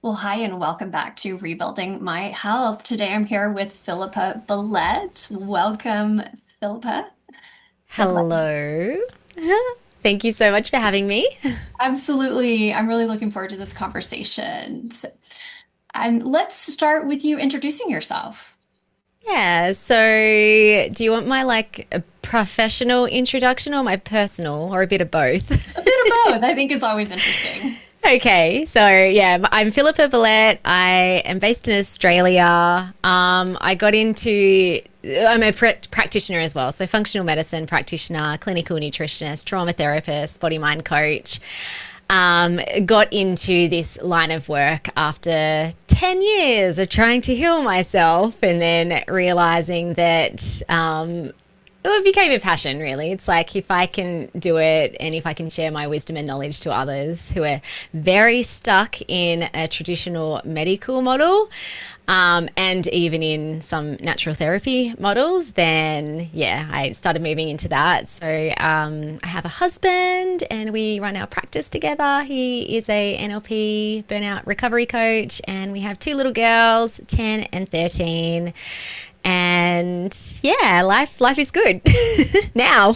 Well, hi, and welcome back to Rebuilding My Health. Today I'm here with Filipa Bellette. Welcome, Philippa. So glad. Hello. Thank you so much for having me. Absolutely. I'm really looking forward to this conversation. Let's start with you introducing yourself. Yeah, so do you want my a professional introduction or my personal or a bit of both? A bit of both, I think, is always interesting. Okay, so yeah, I'm Filipa Bellette. I am based in Australia. I'm a practitioner as well, so functional medicine practitioner, clinical nutritionist, trauma therapist, body mind coach. Got into this line of work after 10 years of trying to heal myself and then realizing that it became a passion, really. It's like if I can do it and if I can share my wisdom and knowledge to others who are very stuck in a traditional medical model, and even in some natural therapy models, then yeah, I started moving into that. So I have a husband and we run our practice together. He is a NLP burnout recovery coach, and we have two little girls, 10 and 13. And yeah, life is good now.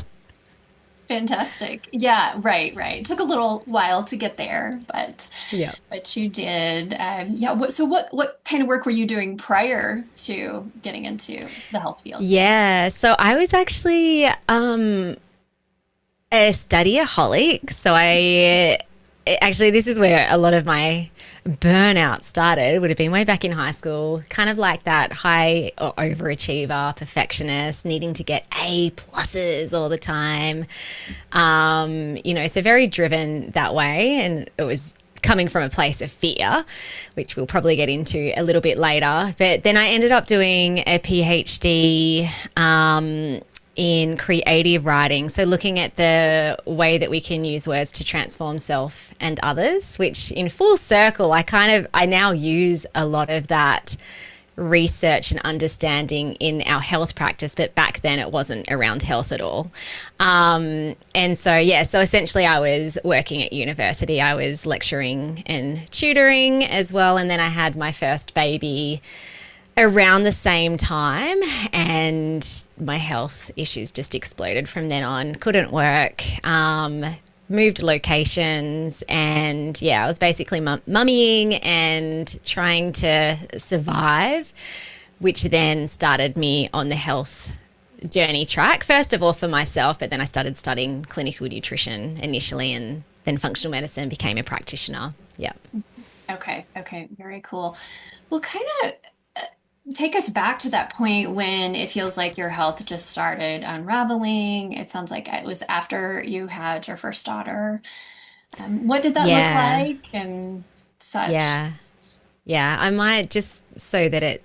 Fantastic. Yeah, right. It took a little while to get there, but Yeah. but you did. Yeah. So what kind of work were you doing prior to getting into the health field? Yeah, so I was actually a studyaholic. Actually, this is where a lot of my burnout started. It would have been way back in high school, kind of like that high or overachiever, perfectionist, needing to get A pluses all the time. So very driven that way. And it was coming from a place of fear, which we'll probably get into a little bit later. But then I ended up doing a PhD in creative writing. So, looking at the way that we can use words to transform self and others, which in full circle, I now use a lot of that research and understanding in our health practice, but back then it wasn't around health at all. So essentially I was working at university, I was lecturing and tutoring as well. And then I had my first baby around the same time, and my health issues just exploded from then on. Couldn't work, moved locations, and yeah, I was basically mummying and trying to survive, which then started me on the health journey track, first of all for myself, but then I started studying clinical nutrition initially, and then functional medicine, became a practitioner. Yeah. Okay, very cool. Well, kind of take us back to that point when it feels like your health just started unraveling. It sounds like it was after you had your first daughter. What did that look Yeah. like and such? Yeah. Yeah, I might just so that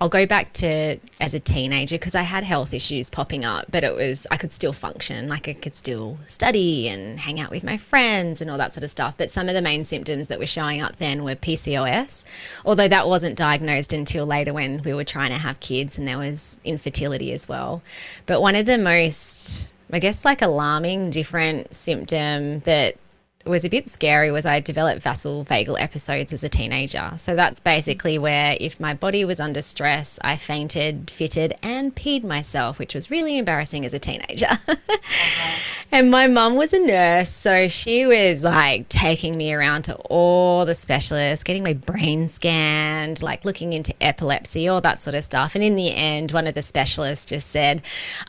I'll go back to as a teenager because I had health issues popping up, but I could still function. Like I could still study and hang out with my friends and all that sort of stuff. But some of the main symptoms that were showing up then were PCOS, although that wasn't diagnosed until later when we were trying to have kids and there was infertility as well. But one of the most, I guess, like alarming different symptom that was a bit scary was I developed vagal episodes as a teenager. So that's basically where if my body was under stress, I fainted, fitted, and peed myself, which was really embarrassing as a teenager. Uh-huh. And my mum was a nurse, so she was like taking me around to all the specialists, getting my brain scanned, like looking into epilepsy, all that sort of stuff. And in the end, one of the specialists just said,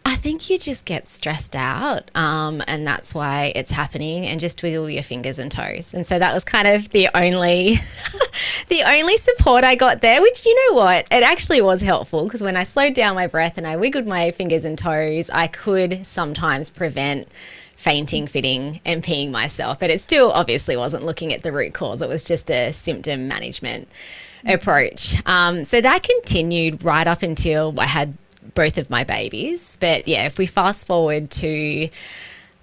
I think you just get stressed out, and that's why it's happening, and just wiggle your fingers and toes. And so that was kind of the only the only support I got there, which, you know what, it actually was helpful because when I slowed down my breath and I wiggled my fingers and toes, I could sometimes prevent fainting, fitting, and peeing myself. But it still obviously wasn't looking at the root cause. It was just a symptom management approach. So that continued right up until I had both of my babies. But yeah, if we fast forward to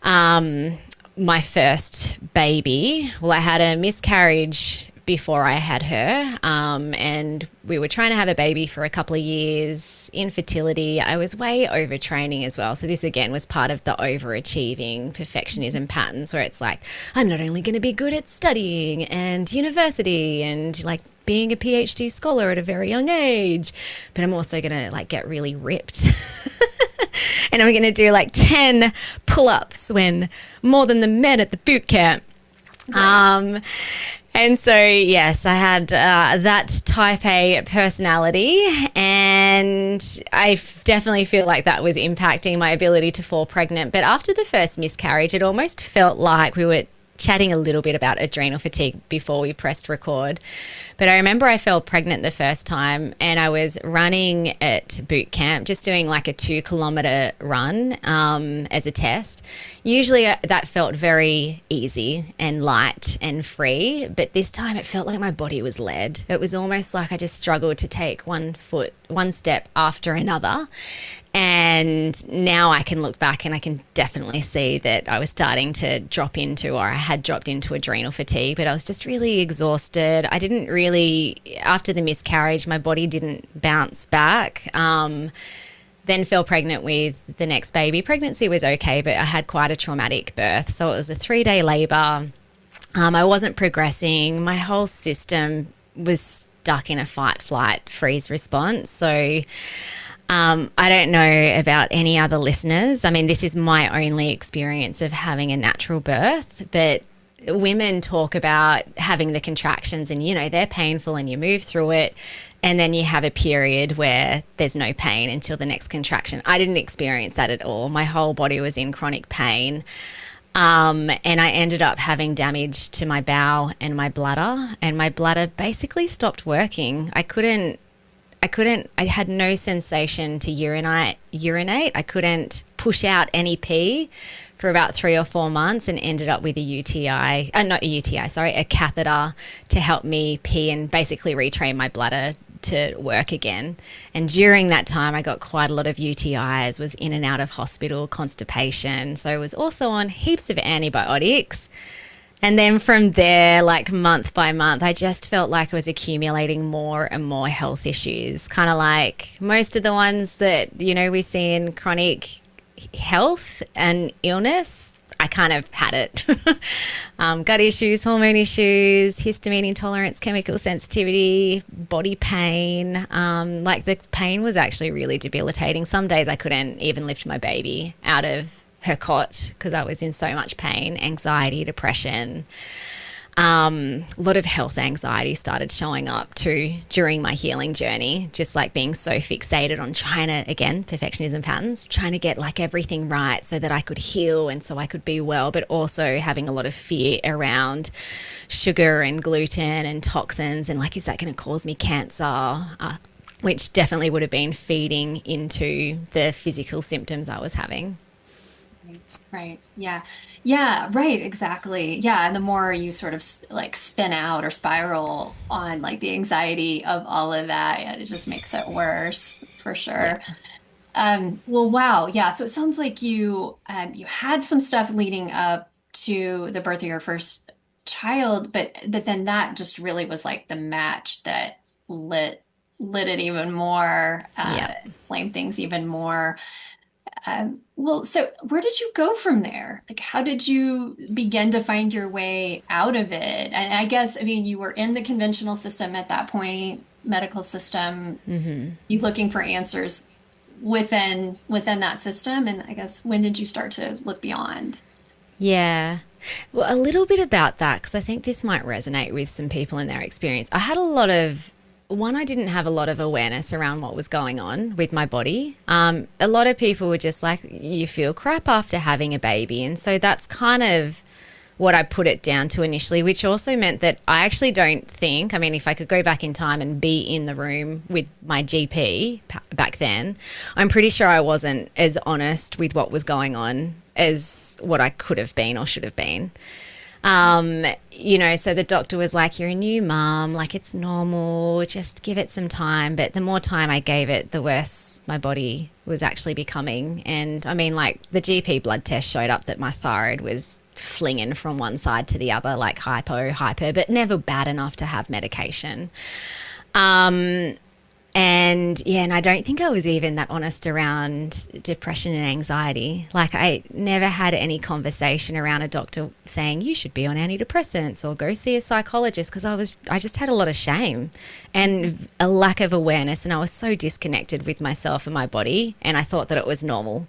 my first baby, well, I had a miscarriage before I had her. And we were trying to have a baby for a couple of years. Infertility, I was way overtraining as well. So this again was part of the overachieving perfectionism patterns where it's like, I'm not only going to be good at studying and university and like being a PhD scholar at a very young age, but I'm also going to like get really ripped. And I'm going to do like 10 pull-ups when more than the men at the boot camp. Right. And so, yes, I had that type A personality, and definitely feel like that was impacting my ability to fall pregnant. But after the first miscarriage, it almost felt like we were chatting a little bit about adrenal fatigue before we pressed record. But I remember I fell pregnant the first time and I was running at boot camp, just doing like a 2 kilometer run as a test. Usually that felt very easy and light and free, but this time it felt like my body was lead. It was almost like I just struggled to take one step after another. And now I can look back and I can definitely see that I was starting to drop into, or I had dropped into adrenal fatigue, but I was just really exhausted. I didn't really, after the miscarriage, my body didn't bounce back. Then fell pregnant with the next baby. Pregnancy was okay, but I had quite a traumatic birth. So it was a 3-day labor. I wasn't progressing. My whole system was stuck in a fight, flight, freeze response. So I don't know about any other listeners. I mean, this is my only experience of having a natural birth, but women talk about having the contractions and, you know, they're painful and you move through it. And then you have a period where there's no pain until the next contraction. I didn't experience that at all. My whole body was in chronic pain. And I ended up having damage to my bowel and my bladder. And my bladder basically stopped working. I had no sensation to urinate. I couldn't push out any pee for about 3 or 4 months and ended up with a a catheter to help me pee and basically retrain my bladder to work again. And during that time, I got quite a lot of UTIs, was in and out of hospital, constipation. So I was also on heaps of antibiotics. And then from there, like month by month, I just felt like I was accumulating more and more health issues, kind of like most of the ones that, you know, we see in chronic health and illness. I kind of had it. Gut issues, hormone issues, histamine intolerance, chemical sensitivity, body pain. Like the pain was actually really debilitating. Some days I couldn't even lift my baby out of her cot because I was in so much pain, anxiety, depression. A lot of health anxiety started showing up too during my healing journey, just like being so fixated on trying to, again, perfectionism patterns, trying to get like everything right so that I could heal and so I could be well, but also having a lot of fear around sugar and gluten and toxins and like, is that going to cause me cancer? Which definitely would have been feeding into the physical symptoms I was having. Right, right. Yeah. Yeah, right, exactly. Yeah, and the more you sort of like spin out or spiral on like the anxiety of all of that, yeah, it just makes it worse for Yeah. sure. Well, wow. Yeah, so it sounds like you had some stuff leading up to the birth of your first child, but then that just really was like the match that lit it even more, Yeah. flamed things even more. Well, so where did you go from there? Like, how did you begin to find your way out of it? And I guess, I mean, you were in the conventional system at that point, medical system, you looking for answers within that system. And I guess when did you start to look beyond? Yeah. Well, a little bit about that, because I think this might resonate with some people in their experience. I didn't have a lot of awareness around what was going on with my body. A lot of people were just like, you feel crap after having a baby. And so that's kind of what I put it down to initially, which also meant that I actually don't think, I mean, if I could go back in time and be in the room with my GP back then, I'm pretty sure I wasn't as honest with what was going on as what I could have been or should have been. So the doctor was like, you're a new mom, like it's normal, just give it some time. But the more time I gave it, the worse my body was actually becoming. And I mean, like the GP blood test showed up that my thyroid was flinging from one side to the other, like hyper, but never bad enough to have medication. Um, and I don't think I was even that honest around depression and anxiety. Like, I never had any conversation around a doctor saying you should be on antidepressants or go see a psychologist, because I just had a lot of shame and a lack of awareness, and I was so disconnected with myself and my body, and I thought that it was normal.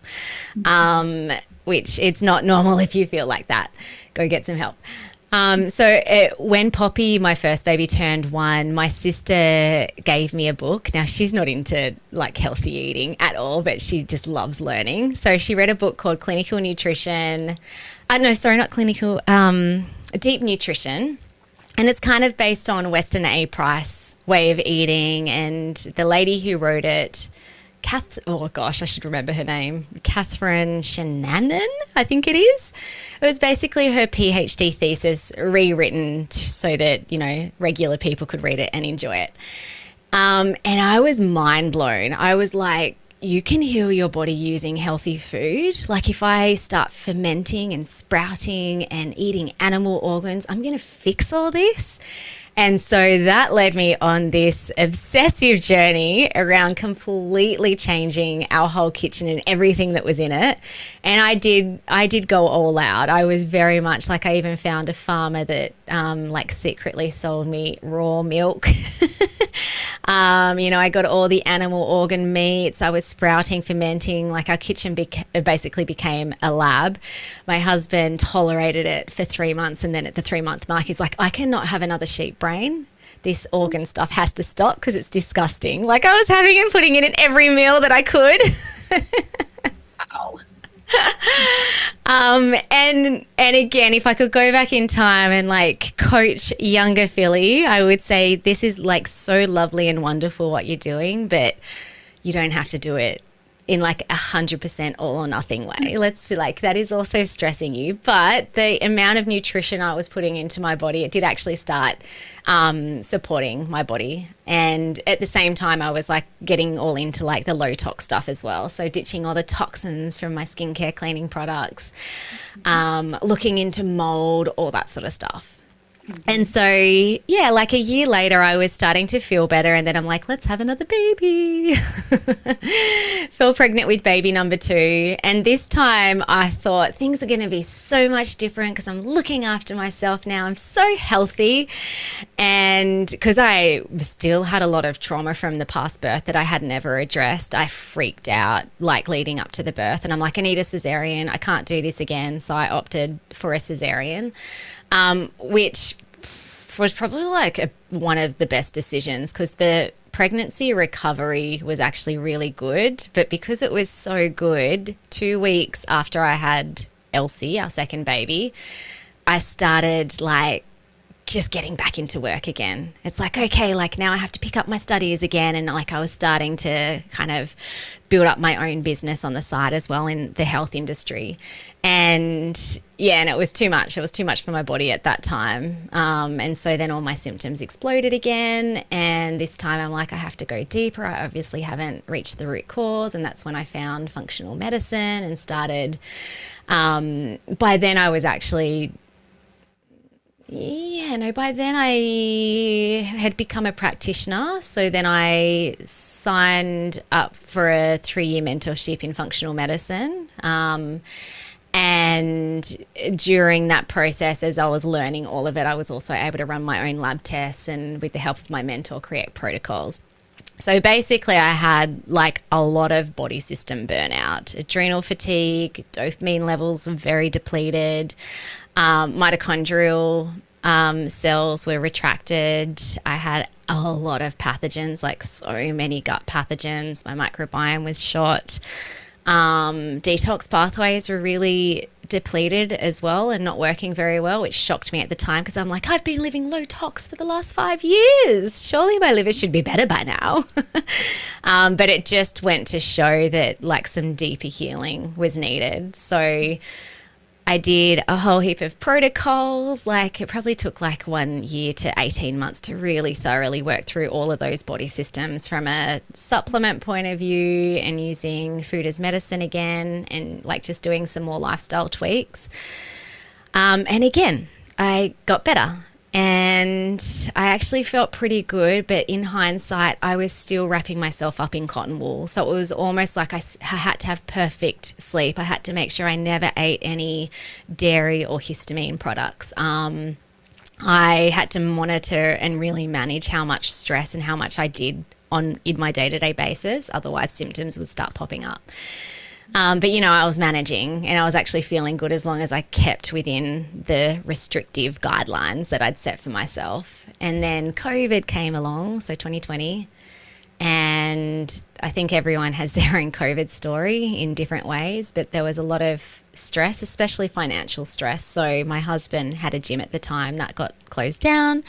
Which it's not normal if you feel like that. Go get some help. When Poppy, my first baby, turned 1, my sister gave me a book. Now, she's not into like healthy eating at all, but she just loves learning. So she read a book called Clinical Nutrition. No, sorry, not clinical, Deep Nutrition. And it's kind of based on Western A. Price way of eating. And the lady who wrote it, oh gosh, I should remember her name. Catherine Shannon, I think it is. It was basically her PhD thesis rewritten so that, regular people could read it and enjoy it. And I was mind blown. I was like, you can heal your body using healthy food. Like, if I start fermenting and sprouting and eating animal organs, I'm going to fix all this. And so that led me on this obsessive journey around completely changing our whole kitchen and everything that was in it. And I did go all out. I was very much like, I even found a farmer that secretly sold me raw milk. I got all the animal organ meats. I was sprouting, fermenting. Like, our kitchen basically became a lab. My husband tolerated it for 3 months, and then at the 3-month mark, he's like, I cannot have another sheep brain. This organ stuff has to stop because it's disgusting. Like, I was having and putting it in every meal that I could. Wow. And again, if I could go back in time and like coach younger Philly, I would say this is like so lovely and wonderful what you're doing, but you don't have to do it in like 100% all or nothing way. That is also stressing you. But the amount of nutrition I was putting into my body, it did actually start supporting my body. And at the same time, I was like getting all into like the low-tox stuff as well. So ditching all the toxins from my skincare cleaning products, looking into mold, all that sort of stuff. And so, like a year later, I was starting to feel better. And then I'm like, let's have another baby. Fell pregnant with baby number 2. And this time I thought things are going to be so much different because I'm looking after myself now. I'm so healthy. And because I still had a lot of trauma from the past birth that I had never addressed, I freaked out like leading up to the birth. And I'm like, I need a cesarean. I can't do this again. So I opted for a cesarean. Which was probably like one of the best decisions because the pregnancy recovery was actually really good. But because it was so good, 2 weeks after I had Elsie, our second baby, I started like just getting back into work again. It's like, okay, like now I have to pick up my studies again. And like I was starting to kind of build up my own business on the side as well in the health industry. And it was too much. It was too much for my body at that time. And so then all my symptoms exploded again. And this time I'm like, I have to go deeper. I obviously haven't reached the root cause. And that's when I found functional medicine and started. By then I was actually by then I had become a practitioner. So then I signed up for a 3-year mentorship in functional medicine. And during that process, as I was learning all of it, I was also able to run my own lab tests and with the help of my mentor, create protocols. So basically I had like a lot of body system burnout, adrenal fatigue, dopamine levels were very depleted, mitochondrial cells were retracted. I had a lot of pathogens, like so many gut pathogens. My microbiome was shot. Detox pathways were really depleted as well and not working very well, which shocked me at the time because I'm like, I've been living low tox for the last 5 years. Surely my liver should be better by now. But it just went to show that like some deeper healing was needed. So I did a whole heap of protocols. Like it probably took like 1 year to 18 months to really thoroughly work through all of those body systems from a supplement point of view and using food as medicine again and like just doing some more lifestyle tweaks. And again, I got better and I actually felt pretty good. But in hindsight, I was still wrapping myself up in cotton wool. So it was almost like I had to have perfect sleep. I had to make sure I never ate any dairy or histamine products. I had to monitor and really manage how much stress and how much I did on in my day-to-day basis. Otherwise, symptoms would start popping up. But I was managing and I was actually feeling good as long as I kept within the restrictive guidelines that I'd set for myself. And then COVID came along, so 2020. And I think everyone has their own COVID story in different ways, but there was a lot of stress, especially financial stress. So my husband had a gym at the time that got closed down.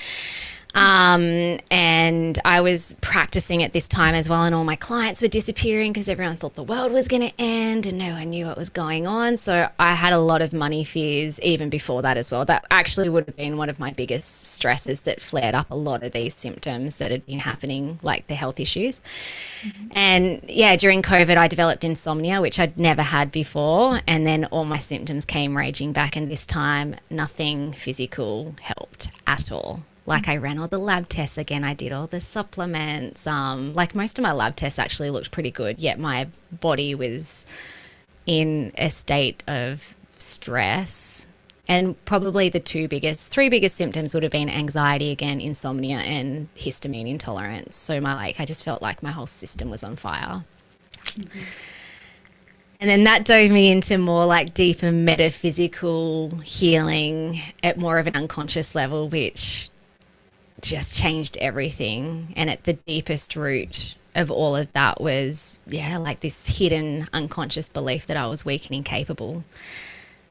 And I was practicing at this time as well, and all my clients were disappearing because everyone thought the world was going to end and no one knew what was going on. So I had a lot of money fears even before that as well. That actually would have been one of my biggest stresses that flared up a lot of these symptoms that had been happening, like the health issues. And yeah, during COVID, I developed insomnia, which I'd never had before. And then all my symptoms came raging back. And this time, nothing physical helped at all. Like I ran all the lab tests again. I did all the supplements. Like most of my lab tests actually looked pretty good, yet my body was in a state of stress. And probably the three biggest symptoms would have been anxiety again, insomnia, and histamine intolerance. So I just felt like my whole system was on fire. Mm-hmm. And then that dove me into more like deeper metaphysical healing at more of an unconscious level, which just changed everything. And at the deepest root of all of that was, like this hidden unconscious belief that I was weak and incapable,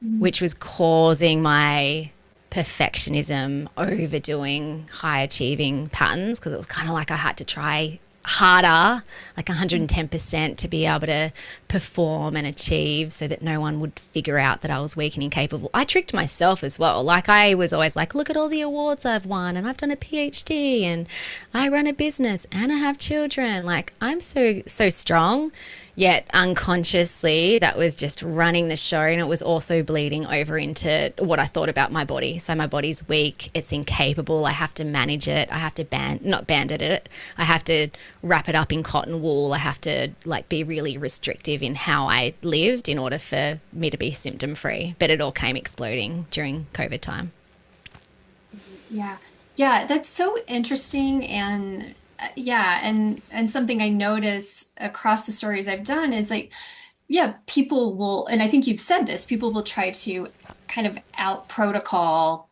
which was causing my perfectionism, overdoing, high achieving patterns, because it was kind of like I had to try harder, like 110% to be able to perform and achieve so that no one would figure out that I was weak and incapable. I tricked myself as well. Like I was always like, look at all the awards I've won and I've done a PhD and I run a business and I have children. Like I'm so strong. Yet unconsciously, that was just running the show, and it was also bleeding over into what I thought about my body. So my body's weak, it's incapable, I have to manage it, I have to not bandit it, I have to wrap it up in cotton wool, I have to be really restrictive in how I lived in order for me to be symptom free. But it all came exploding during COVID time. Yeah. Yeah, that's so interesting and yeah, and something I notice across the stories I've done is like yeah, people will and I think you've said this, people will try to kind of out protocol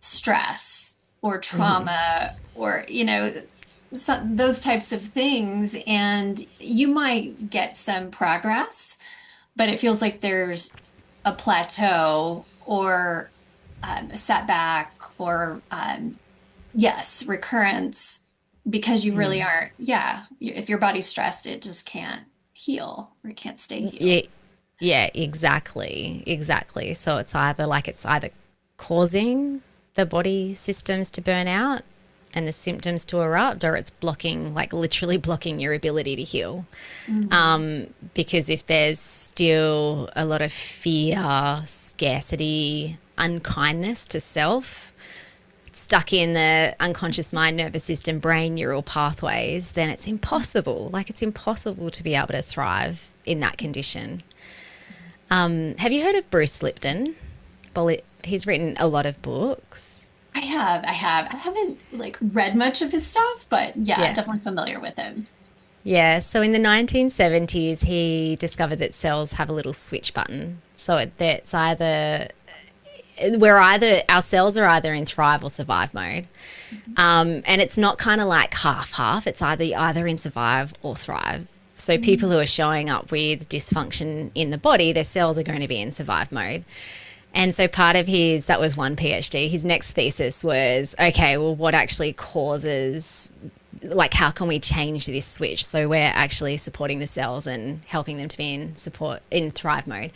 stress or trauma or those types of things and you might get some progress, but it feels like there's a plateau or a setback or yes, recurrence because you really aren't, yeah, if your body's stressed, it just can't heal or it can't stay Yeah, healed. yeah, exactly. So it's either causing the body systems to burn out and the symptoms to erupt, or it's blocking, like literally blocking your ability to heal. Mhm. Because if there's still a lot of fear, scarcity, unkindness to self, stuck in the unconscious mind, nervous system, brain neural pathways, then it's impossible. Like it's impossible to be able to thrive in that condition. Have you heard of Bruce Lipton? He's written a lot of books. I haven't like read much of his stuff, but yeah, Yeah. definitely familiar with him. Yeah, so in the 1970s, he discovered that cells have a little switch button. So that's our cells are either in thrive or survive mode. And it's not kind of like half. It's either in survive or thrive. So people who are showing up with dysfunction in the body, their cells are going to be in survive mode. And so that was one PhD. His next thesis was, okay, well, what actually causes, like, how can we change this switch so we're actually supporting the cells and helping them to be in thrive mode?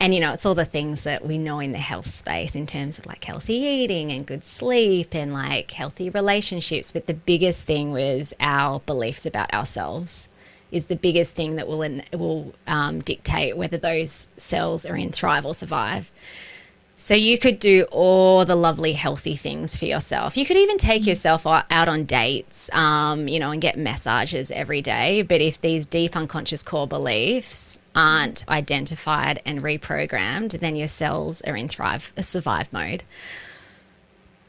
And it's all the things that we know in the health space in terms of like healthy eating and good sleep and like healthy relationships. But the biggest thing was our beliefs about ourselves is the biggest thing that will dictate whether those cells are in thrive or survive. So you could do all the lovely healthy things for yourself. You could even take yourself out on dates, and get massages every day. But if these deep unconscious core beliefs aren't identified and reprogrammed, then your cells are in survive mode,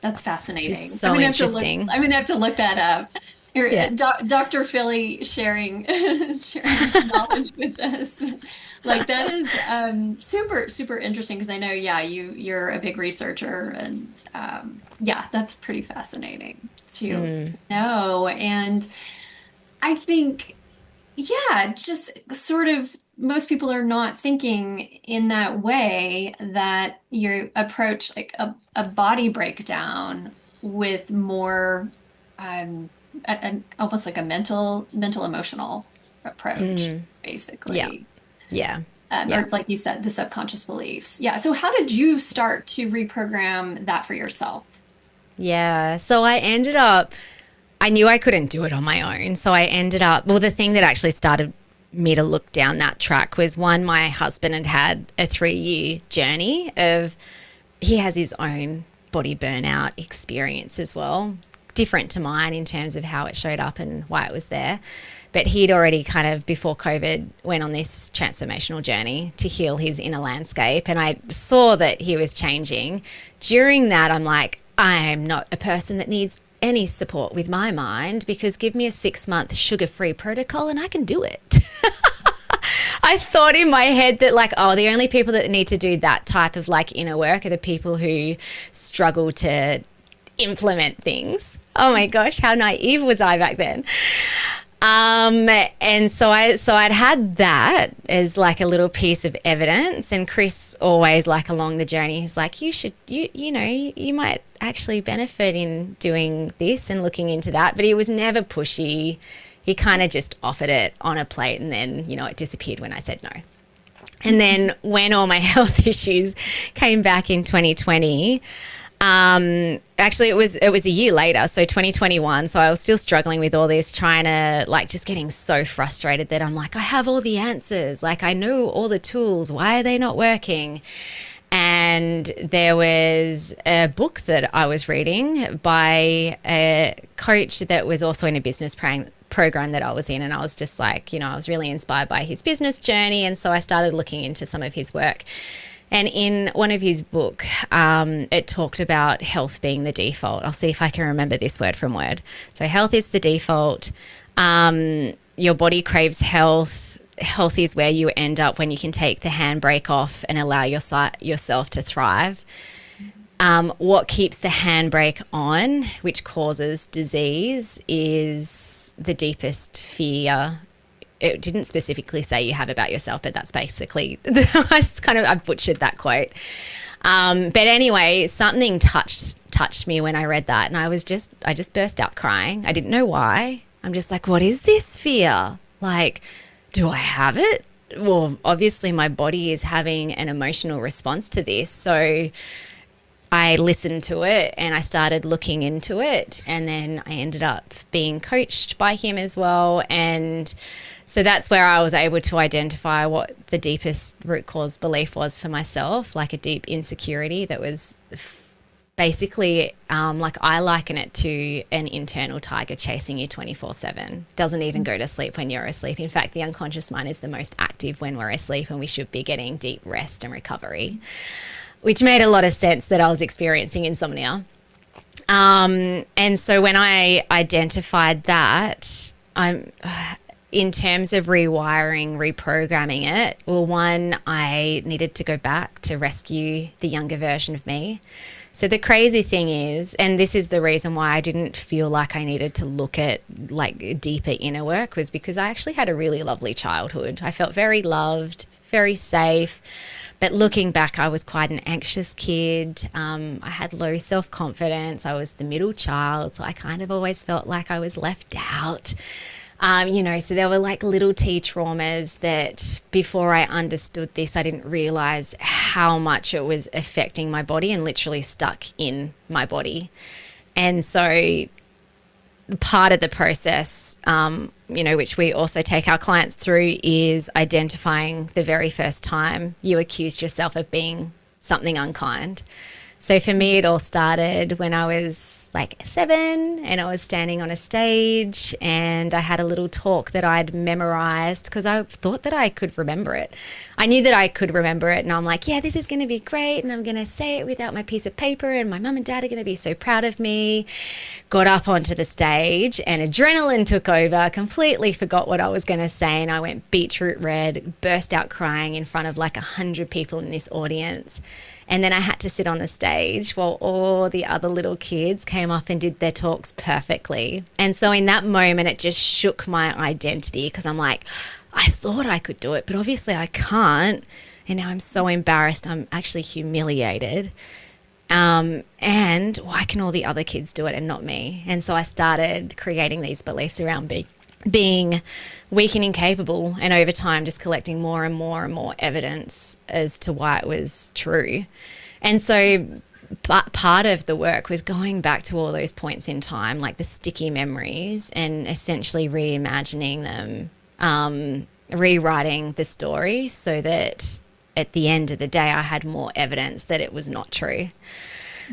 That's which is fascinating. I'm so gonna have to look. interesting. I'm gonna have to look that up. Here, Yeah. Dr. Philly sharing sharing his knowledge with us. Like that is super super interesting because I know, yeah, you're a big researcher, and yeah, that's pretty fascinating to know. And I think, yeah, just sort of most people are not thinking in that way, that you approach like a body breakdown with more um almost like a mental emotional approach, Yeah. basically. Yeah. Yeah. Or like you said, the subconscious beliefs. Yeah. So how did you start to reprogram that for yourself? Yeah. So I knew I couldn't do it on my own. So I ended up, well, the thing that actually started me to look down that track was one, my husband had a 3-year journey of, he has his own body burnout experience as well, different to mine in terms of how it showed up and why it was there. But he'd already kind of, before COVID, went on this transformational journey to heal his inner landscape. And I saw that he was changing. During that, I'm like, I'm not a person that needs any support with my mind, because give me a 6-month sugar-free protocol and I can do it. I thought in my head that, like, oh, the only people that need to do that type of like inner work are the people who struggle to implement things. Oh my gosh, how naive was I back then? And I'd had that as like a little piece of evidence, and Chris always, like, along the journey, he's like, you might actually benefit in doing this and looking into that. But he was never pushy. He kind of just offered it on a plate, and then, it disappeared when I said no. And then when all my health issues came back in 2020, actually it was a year later, so 2021. So I was still struggling with all this, trying to, like, just getting so frustrated that I'm like, I have all the answers, like I know all the tools, why are they not working? And there was a book that I was reading by a coach that was also in a business program that I was in. And I was just like, I was really inspired by his business journey. And so I started looking into some of his work. And in one of his book, it talked about health being the default. I'll see if I can remember this word from word. So health is the default. Your body craves health. Health is where you end up when you can take the handbrake off and allow yourself to thrive. What keeps the handbrake on, which causes disease, is the deepest fear. It didn't specifically say you have about yourself, but that's basically, I butchered that quote. But anyway, something touched me when I read that, and I just burst out crying. I didn't know why. I'm just like, what is this fear? Like, do I have it? Well, obviously my body is having an emotional response to this. So I listened to it and I started looking into it, and then I ended up being coached by him as well. And so that's where I was able to identify what the deepest root cause belief was for myself, like a deep insecurity that was basically, like, I liken it to an internal tiger chasing you 24/7. Doesn't even go to sleep when you're asleep. In fact, the unconscious mind is the most active when we're asleep, and we should be getting deep rest and recovery, which made a lot of sense that I was experiencing insomnia. And so when I identified that, in terms of reprogramming it, well, one, I needed to go back to rescue the younger version of me. So the crazy thing is, and this is the reason why I didn't feel like I needed to look at like deeper inner work, was because I actually had a really lovely childhood. I felt very loved, very safe. But looking back, I was quite an anxious kid. I had low self-confidence. I was the middle child, so I kind of always felt like I was left out. So there were like little T traumas that before I understood this, I didn't realize how much it was affecting my body and literally stuck in my body. And so part of the process, which we also take our clients through, is identifying the very first time you accused yourself of being something unkind. So for me, it all started when I was like 7 and I was standing on a stage and I had a little talk that I'd memorized because I thought that I could remember it. I knew that I could remember it, and I'm like, yeah, this is going to be great, and I'm going to say it without my piece of paper, and my mum and dad are going to be so proud of me. Got up onto the stage and adrenaline took over, completely forgot what I was going to say, and I went beetroot red, burst out crying in front of like 100 people in this audience. And then I had to sit on the stage while all the other little kids came up and did their talks perfectly. And so in that moment, it just shook my identity because I'm like, I thought I could do it, but obviously I can't. And now I'm so embarrassed. I'm actually humiliated. And why can all the other kids do it and not me? And so I started creating these beliefs around being weak and incapable, and over time just collecting more and more and more evidence as to why it was true. And so part of the work was going back to all those points in time, like the sticky memories, and essentially reimagining them, rewriting the story so that at the end of the day I had more evidence that it was not true,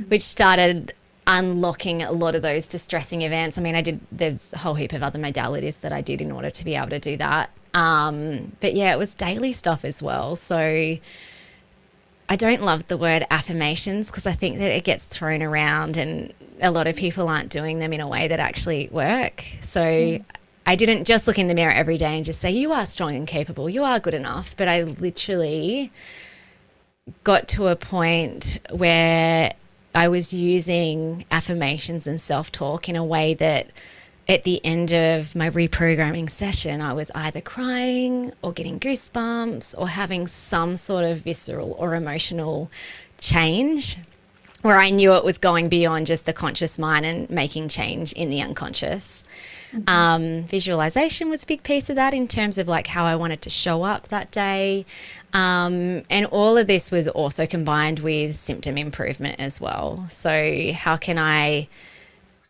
which started unlocking a lot of those distressing events. I mean, there's a whole heap of other modalities that I did in order to be able to do that. But yeah, it was daily stuff as well. So I don't love the word affirmations because I think that it gets thrown around and a lot of people aren't doing them in a way that actually work. So I didn't just look in the mirror every day and just say, you are strong and capable, you are good enough. But I literally got to a point where I was using affirmations and self talk in a way that at the end of my reprogramming session, I was either crying or getting goosebumps or having some sort of visceral or emotional change where I knew it was going beyond just the conscious mind and making change in the unconscious. Mhm. Visualization was a big piece of that in terms of like how I wanted to show up that day. And all of this was also combined with symptom improvement as well. So, how can I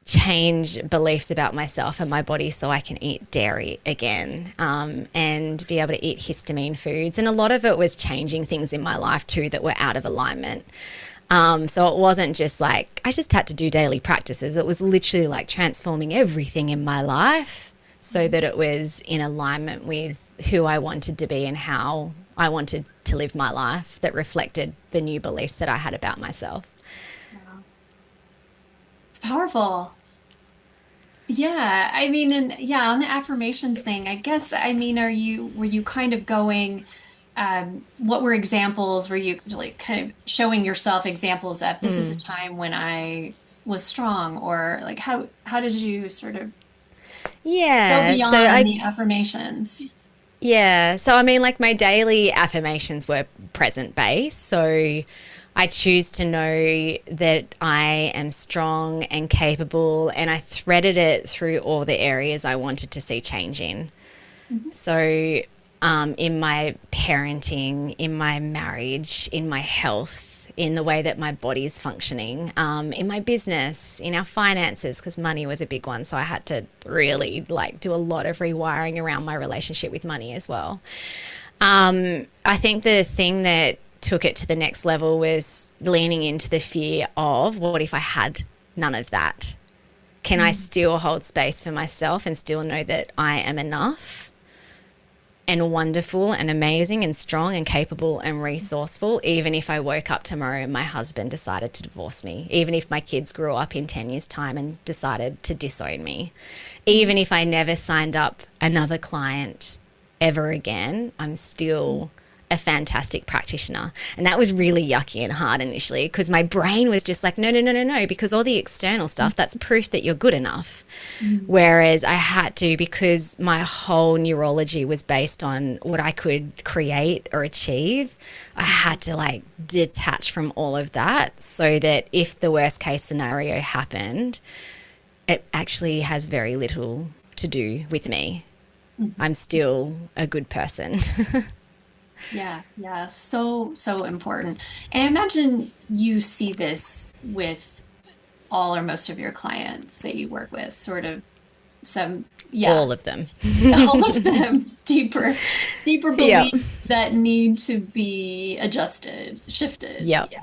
change beliefs about myself and my body so I can eat dairy again, and be able to eat histamine foods? And a lot of it was changing things in my life too that were out of alignment. So it wasn't just like I just had to do daily practices. It was literally like transforming everything in my life so that it was in alignment with who I wanted to be and how I wanted to live my life that reflected the new beliefs that I had about myself. Wow. It's powerful. Yeah, I mean, and yeah, on the affirmations thing, I guess, I mean, were you kind of going, what were examples? Were you like kind of showing yourself examples of this is a Mm. time when I was strong, or like how did you sort of go Yeah. So beyond I the affirmations? Yeah. So, I mean, like my daily affirmations were present based. So, I choose to know that I am strong and capable, and I threaded it through all the areas I wanted to see change in. Mhm. So, in my parenting, in my marriage, in my health, in the way that my body's functioning, in my business, in our finances, because money was a big one. So I had to really like do a lot of rewiring around my relationship with money as well. I think the thing that took it to the next level was leaning into the fear of what if I had none of that? Can I Mm. still hold space for myself and still know that I am enough and wonderful and amazing and strong and capable and resourceful, even if I woke up tomorrow and my husband decided to divorce me, even if my kids grew up in 10 years' time and decided to disown me, Mm. even if I never signed up another client ever again, I'm Mm. still a fantastic practitioner. And that was really yucky and hard initially because my brain was just like, no, no, no, no, no, because all the external stuff, that's proof that you're good enough. Mm. Whereas I had to, because my whole neurology was based on what I could create or achieve, I Mm. had to like detach from all of that so that if the worst case scenario happened, it actually has very little to do with me. Mhm. I'm still a good person. Yeah, yeah, so, so important. And I imagine you see this with all or most of your clients that you work with, sort of some, yeah, All of them. all of them deeper Yep. beliefs that need to be adjusted, shifted. Yep. Yeah.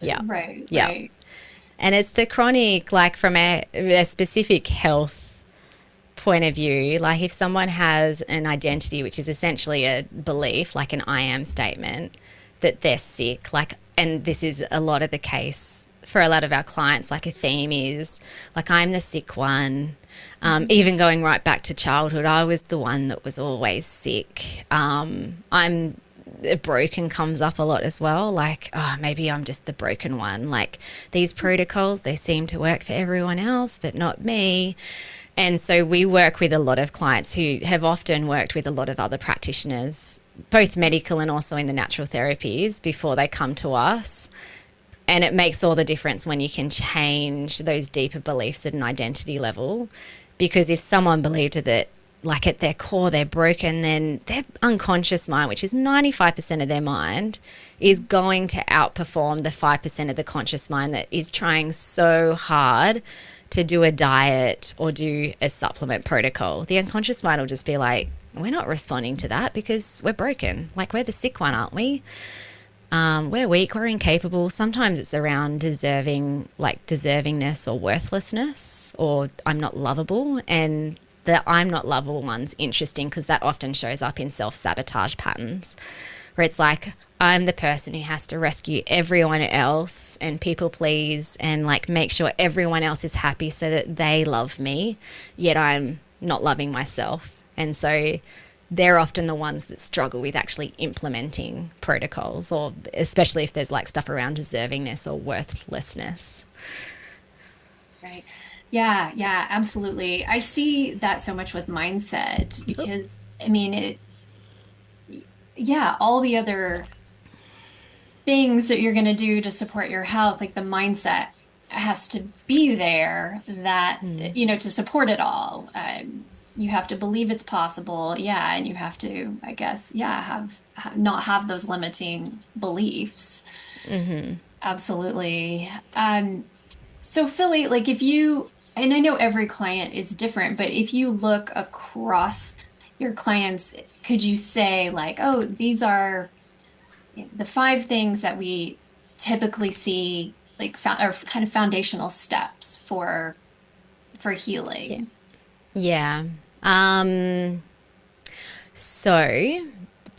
Yep. Right, Yep. right. And it's the chronic, like from a specific health point of view, like if someone has an identity, which is essentially a belief, like an I am statement, that they're sick, like, and this is a lot of the case for a lot of our clients, like a theme is like, I'm the sick one. Mhm. Even going right back to childhood, I was the one that was always sick. I'm broken comes up a lot as well. Like, oh, maybe I'm just the broken one. Like these protocols, they seem to work for everyone else, but not me. And so we work with a lot of clients who have often worked with a lot of other practitioners, both medical and also in the natural therapies, before they come to us. And it makes all the difference when you can change those deeper beliefs at an identity level. Because if someone believed that, like at their core, they're broken, then their unconscious mind, which is 95% of their mind, is going to outperform the 5% of the conscious mind that is trying so hard to do a diet or do a supplement protocol. The unconscious mind will just be like, we're not responding to that because we're broken. Like, we're the sick one, aren't we? We're weak, we're incapable. Sometimes it's around deserving, like deservingness or worthlessness, or I'm not lovable. And the I'm not lovable one's interesting because that often shows up in self sabotage patterns where it's like, I'm the person who has to rescue everyone else and people please and like make sure everyone else is happy so that they love me, yet I'm not loving myself. And so they're often the ones that struggle with actually implementing protocols, or especially if there's like stuff around deservingness or worthlessness. Right. Yeah, yeah, absolutely. I see that so much with mindset because I mean yeah, all the other things that you're going to do to support your health, like the mindset has to be there that, to support it all. You have to believe it's possible. Yeah. And you have to, I guess, yeah, not have those limiting beliefs. Absolutely. So Philly, like if you, and I know every client is different, but if you look across your clients, could you say like, oh, these are the five things that we typically see like or kind of foundational steps for Yeah. healing. Yeah. Um, so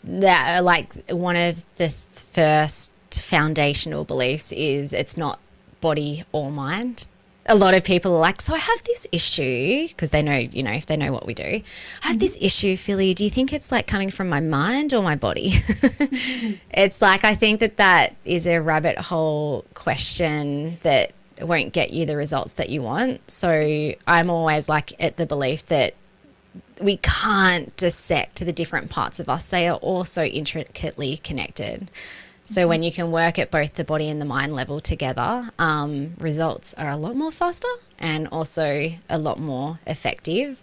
that like one of the first foundational beliefs is it's not body or mind. A lot of people are like, so I have this issue because they know, if they know what we do, I have Mhm. this issue, Philly. Do you think it's like coming from my mind or my body? Mhm. It's like, I think that is a rabbit hole question that won't get you the results that you want. So I'm always like at the belief that we can't dissect the different parts of us. They are all so intricately connected. So Mhm. when you can work at both the body and the mind level together, results are a lot more faster and also a lot more effective.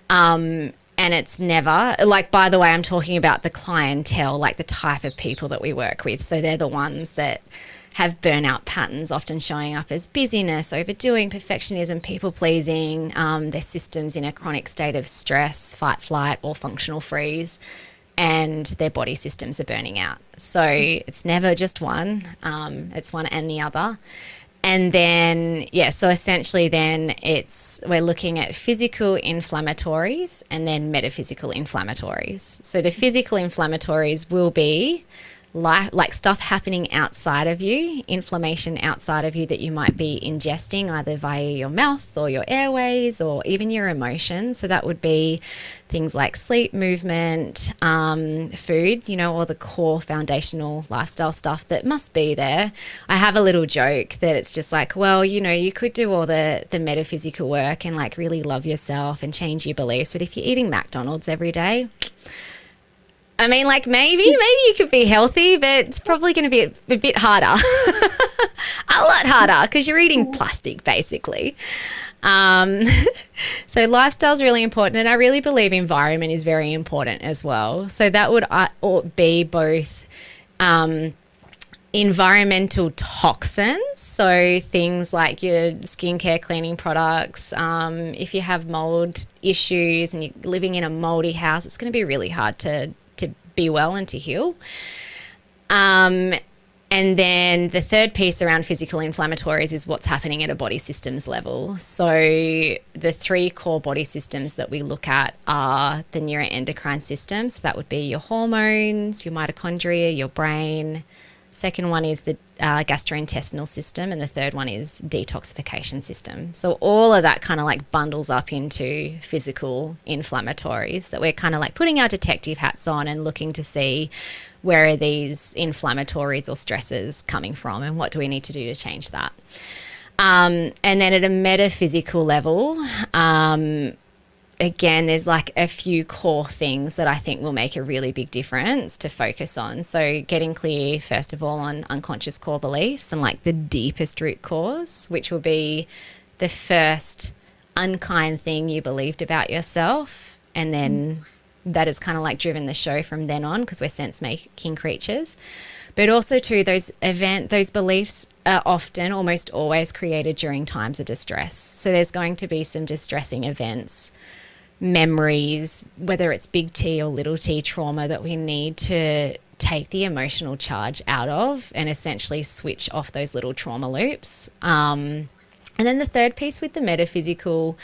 And it's never like, by the way, I'm talking about the clientele, like the type of people that we work with. So they're the ones that have burnout patterns, often showing up as busyness, overdoing, perfectionism, people pleasing, their systems in a chronic state of stress, fight, flight, or functional freeze, and their body systems are burning out. So it's never just one, it's one and the other. And then, yeah, so essentially, then we're looking at physical inflammatories and then metaphysical inflammatories. So the physical inflammatories will be like stuff happening outside of you, inflammation outside of you that you might be ingesting either via your mouth or your airways or even your emotions. So that would be things like sleep, movement, food, all the core foundational lifestyle stuff that must be there. I have a little joke that it's just like, well, you could do all the metaphysical work and like really love yourself and change your beliefs. But if you're eating McDonald's every day, I mean, like maybe you could be healthy, but it's probably going to be a bit harder, a lot harder because you're eating plastic basically. Um, so lifestyle is really important, and I really believe environment is very important as well. So that would be both environmental toxins. So things like your skincare cleaning products. If you have mold issues and you're living in a moldy house, it's going to be really hard to be well and to heal. Um, and then the third piece around physical inflammatories is what's happening at a body systems level. So the three core body systems that we look at are the neuroendocrine system. So that would be your hormones, your mitochondria, your brain. Second one is the gastrointestinal system, and the third one is detoxification system. So all of that kind of like bundles up into physical inflammatories that we're kind of like putting our detective hats on and looking to see where are these inflammatories or stresses coming from and what do we need to do to change that. And then at a metaphysical level, again, there's like a few core things that I think will make a really big difference to focus on. So, getting clear, first of all, on unconscious core beliefs and like the deepest root cause, which will be the first unkind thing you believed about yourself. And then that has kind of like driven the show from then on because we're sense making creatures. But also, too, those beliefs are often, almost always, created during times of distress. So, there's going to be some distressing events, memories, whether it's big T or little t trauma, that we need to take the emotional charge out of and essentially switch off those little trauma loops. And then the third piece with the metaphysical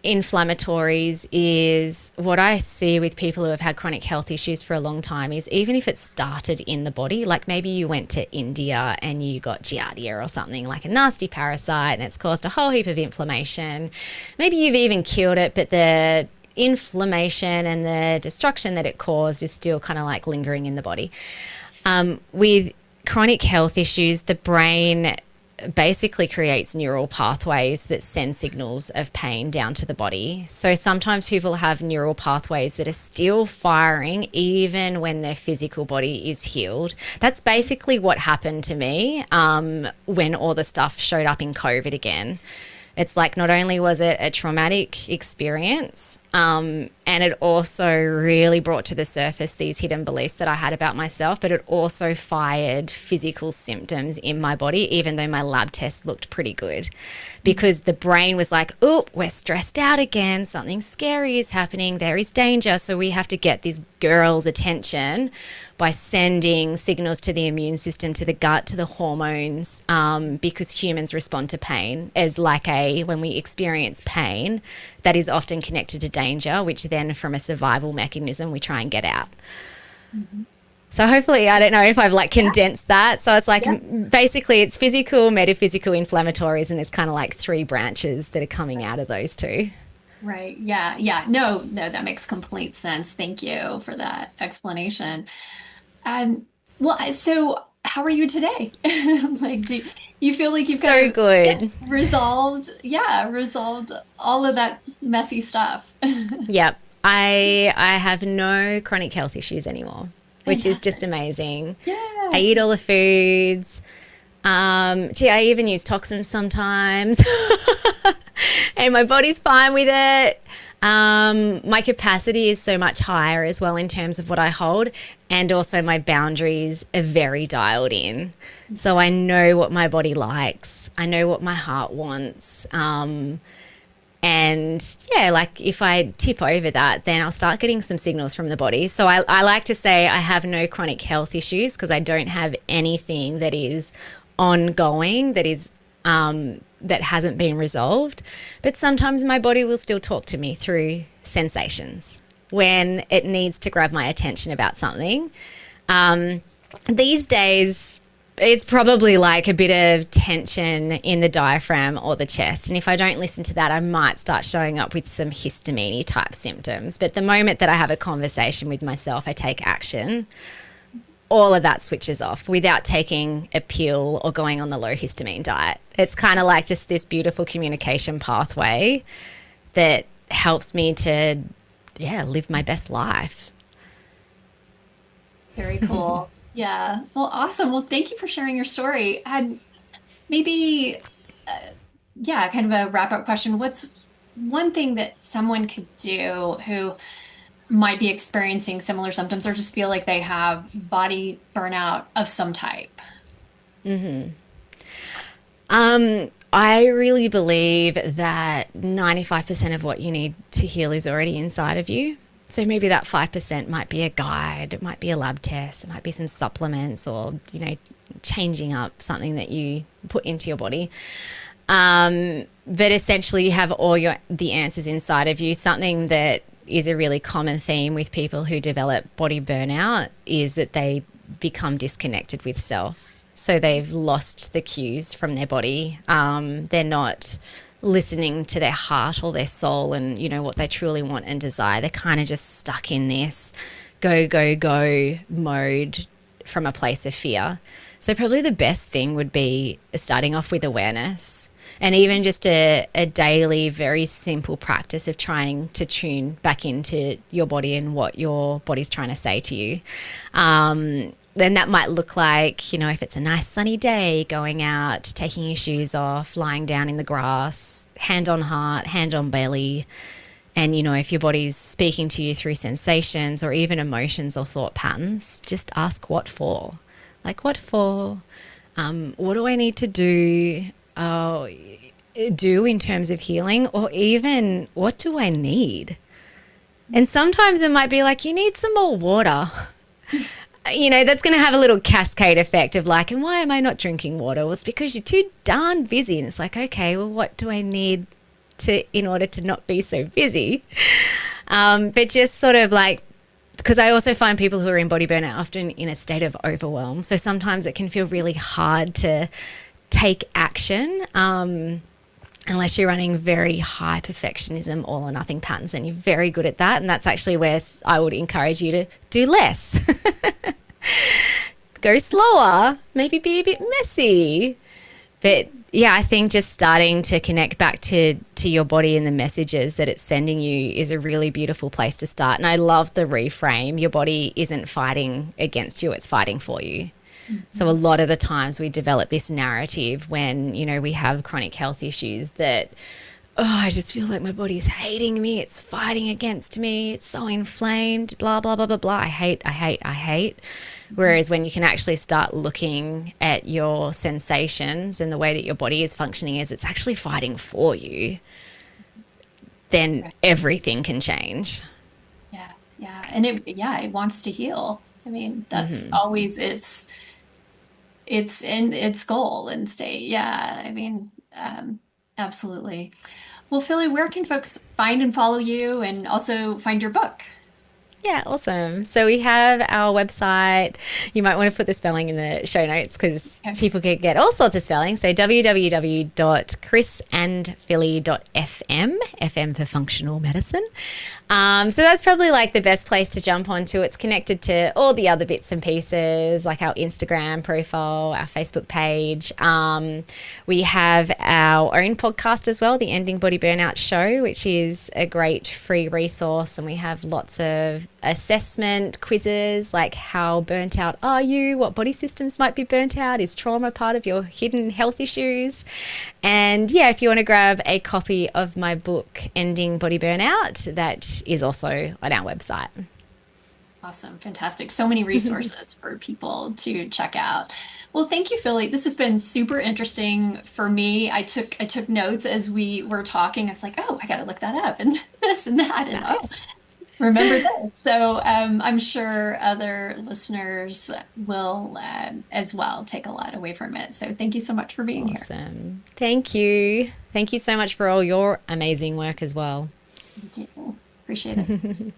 inflammatories is what I see with people who have had chronic health issues for a long time is even if it started in the body, like maybe you went to India and you got giardia or something like a nasty parasite and it's caused a whole heap of inflammation. Maybe you've even cured it, but the inflammation and the destruction that it caused is still kind of like lingering in the body. With chronic health issues, the brain basically creates neural pathways that send signals of pain down to the body. So sometimes people have neural pathways that are still firing even when their physical body is healed. That's basically what happened to me when all the stuff showed up in COVID again. It's like not only was it a traumatic experience, and it also really brought to the surface these hidden beliefs that I had about myself, but it also fired physical symptoms in my body, even though my lab test looked pretty good. Because the brain was like, oh, we're stressed out again. Something scary is happening. There is danger. So we have to get this girl's attention by sending signals to the immune system, to the gut, to the hormones, because humans respond to pain as like when we experience pain, that is often connected to danger, which then from a survival mechanism, we try and get out. Mm-hmm. So hopefully, I don't know if I've like Yeah. condensed that. So it's Yeah. like basically it's physical, metaphysical, inflammatories, and there's kind of like three branches that are coming out of those two. Right. Yeah. Yeah. No, no, that makes complete sense. Thank you for that explanation. Um, so how are you today? Like, do you feel like you've kind So of, yeah, good. resolved all of that messy stuff? Yep. I have no chronic health issues anymore, which is just Fantastic. amazing. I Yeah. eat all the foods. I even use toxins sometimes, and my body's fine with it. My capacity is so much higher as well in terms of what I hold, and also my boundaries are very dialed in. So I know what my body likes. I know what my heart wants. And yeah, like if I tip over that, then I'll start getting some signals from the body. So I like to say I have no chronic health issues because I don't have anything that is ongoing, that hasn't been resolved. But sometimes my body will still talk to me through sensations when it needs to grab my attention about something. These days, it's probably like a bit of tension in the diaphragm or the chest. And if I don't listen to that, I might start showing up with some histamine type symptoms. But the moment that I have a conversation with myself, I take action, all of that switches off without taking a pill or going on the low histamine diet. It's kind of like just this beautiful communication pathway that helps me to, yeah, live my best life. Very cool. Yeah. Well, awesome. Well, thank you for sharing your story. Maybe, uh, yeah, kind of a wrap up question. What's one thing that someone could do who might be experiencing similar symptoms or just feel like they have body burnout of some type? I really believe that 95% of what you need to heal is already inside of you. So maybe that 5% might be a guide, it might be a lab test, it might be some supplements, or, changing up something that you put into your body. But essentially, you have all the answers inside of you. Something that is a really common theme with people who develop body burnout is that they become disconnected with self. So they've lost the cues from their body. They're not listening to their heart or their soul and, what they truly want and desire. They're kind of just stuck in this go, go, go mode from a place of fear. So probably the best thing would be starting off with awareness, and even just a daily, very simple practice of trying to tune back into your body and what your body's trying to say to you. Then that might look like, if it's a nice sunny day, going out, taking your shoes off, lying down in the grass, hand on heart, hand on belly. And, if your body's speaking to you through sensations or even emotions or thought patterns, just ask what for. Like, what for? What do I need to do in terms of healing? Or even, what do I need? And sometimes it might be like, you need some more water. That's going to have a little cascade effect of like, and why am I not drinking water? Well, it's because you're too darn busy. And it's like, okay, well, what do I need in order to not be so busy? But just sort of like, because I also find people who are in body burnout often in a state of overwhelm. So sometimes it can feel really hard to take action. Unless you're running very high perfectionism, all or nothing patterns, and you're very good at that. And that's actually where I would encourage you to do less. Go slower, maybe be a bit messy. But yeah, I think just starting to connect back to your body and the messages that it's sending you is a really beautiful place to start. And I love the reframe. Your body isn't fighting against you, it's fighting for you. So a lot of the times we develop this narrative when, we have chronic health issues that, I just feel like my body's hating me. It's fighting against me. It's so inflamed, blah, blah, blah, blah, blah. I hate, I hate, I hate. Whereas when you can actually start looking at your sensations and the way that your body is functioning is it's actually fighting for you, then everything can change. Yeah, yeah. And it wants to heal. I mean, that's always it's in its goal and state. Yeah, I mean, absolutely. Well, Philly, where can folks find and follow you and also find your book? Yeah, awesome. So we have our website. You might want to put the spelling in the show notes because Okay. people could get all sorts of spelling. So www.chrisandphilly.fm, FM for functional medicine. So that's probably like the best place to jump onto. It's connected to all the other bits and pieces, like our Instagram profile, our Facebook page. We have our own podcast as well, the Ending Body Burnout Show, which is a great free resource. And we have lots of assessment quizzes like how burnt out are you, what body systems might be burnt out, is trauma part of your hidden health issues. And yeah, if you want to grab a copy of my book Ending Body Burnout, that is also on our website. Awesome. Fantastic. So many resources for people to check out. Well, thank you, Philly. This has been super interesting for me. I took notes as we were talking. I was like, oh, I got to look that up and this and that and oh, Nice. remember this. So I'm sure other listeners will as well take a lot away from it. So thank you so much for being here. Awesome. Thank you. Thank you so much for all your amazing work as well. Thank you. Appreciate it.